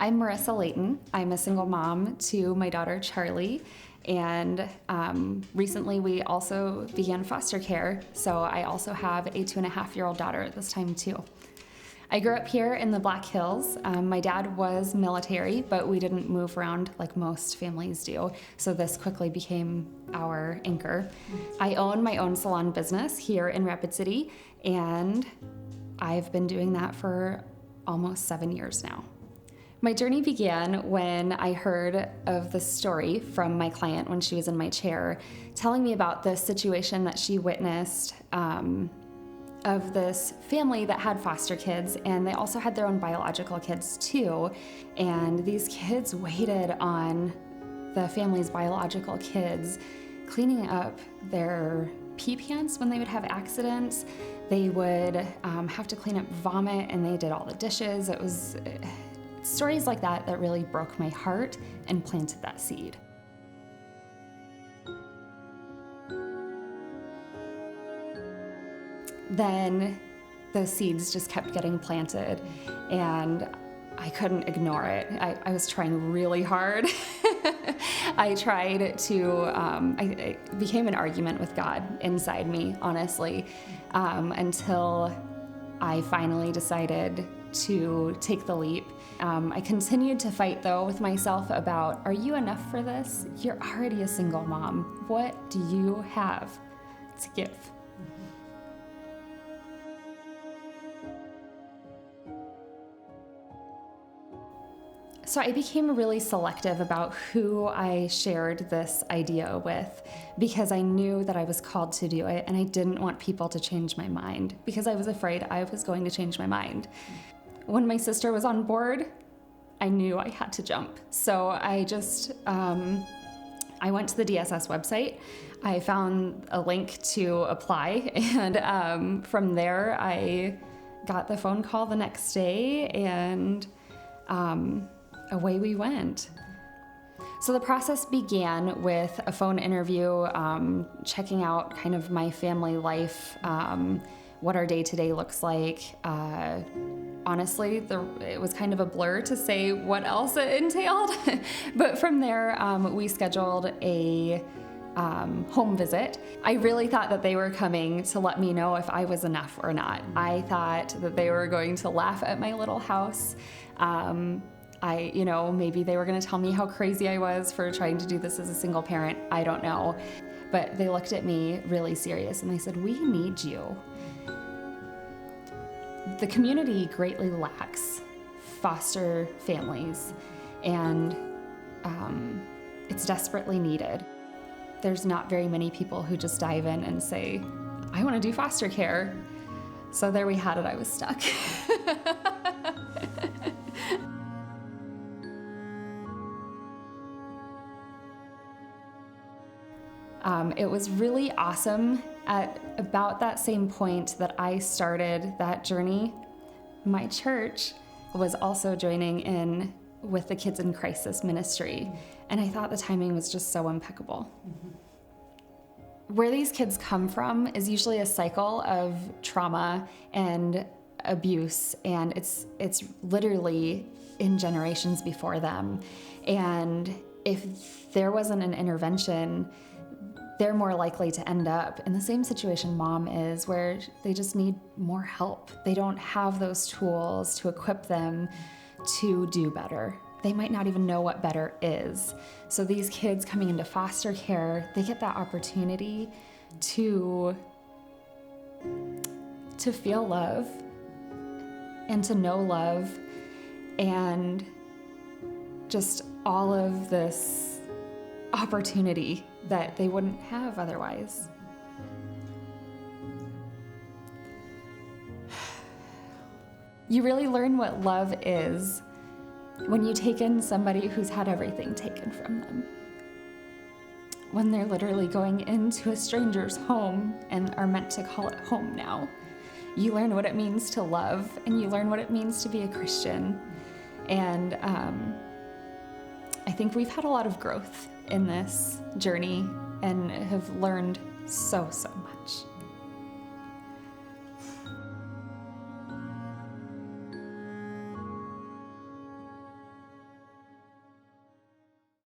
I'm Marissa Layton. I'm a single mom to my daughter Charlie, and recently we also began foster care, so I also have a 2.5-year-old daughter at this time too. I grew up here in the Black Hills. My dad was military, but we didn't move around like most families do, so this quickly became our anchor. I own my own salon business here in Rapid City, and I've been doing that for almost 7 years now. My journey began when I heard of the story from my client when she was in my chair, telling me about the situation that she witnessed of this family that had foster kids, and they also had their own biological kids too. And these kids waited on the family's biological kids, cleaning up their pee pants when they would have accidents. They would have to clean up vomit, and they did all the dishes. It was stories like that that really broke my heart and planted that seed. Then those seeds just kept getting planted, and I couldn't ignore it. I was trying really hard. I tried to, it became an argument with God inside me, honestly, until I finally decided to take the leap. I continued to fight, though, with myself about, are you enough for this? You're already a single mom. What do you have to give? So I became really selective about who I shared this idea with, because I knew that I was called to do it, and I didn't want people to change my mind because I was afraid I was going to change my mind. When my sister was on board, I knew I had to jump. So I just, I went to the DSS website. I found a link to apply, and from there I got the phone call the next day, and away we went. So the process began with a phone interview, checking out kind of my family life, what our day-to-day looks like. Honestly, it was kind of a blur to say what else it entailed. But from there, we scheduled a home visit. I really thought that they were coming to let me know if I was enough or not. I thought that they were going to laugh at my little house. Maybe they were going to tell me how crazy I was for trying to do this as a single parent. I don't know. But they looked at me really serious, and they said, "We need you." The community greatly lacks foster families, and it's desperately needed. There's not very many people who just dive in and say, "I want to do foster care." So there we had it. I was stuck. It was really awesome. At about that same point that I started that journey, my church was also joining in with the Kids in Crisis ministry, and I thought the timing was just so impeccable. Where these kids come from is usually a cycle of trauma and abuse, and it's literally in generations before them. And if there wasn't an intervention, they're more likely to end up in the same situation mom is, where they just need more help. They don't have those tools to equip them to do better. They might not even know what better is. So these kids coming into foster care, they get that opportunity to feel love and to know love, and just all of this opportunity that they wouldn't have otherwise. You really learn what love is when you take in somebody who's had everything taken from them. When they're literally going into a stranger's home and are meant to call it home now. You learn what it means to love, and you learn what it means to be a Christian. And I think we've had a lot of growth in this journey and have learned so much.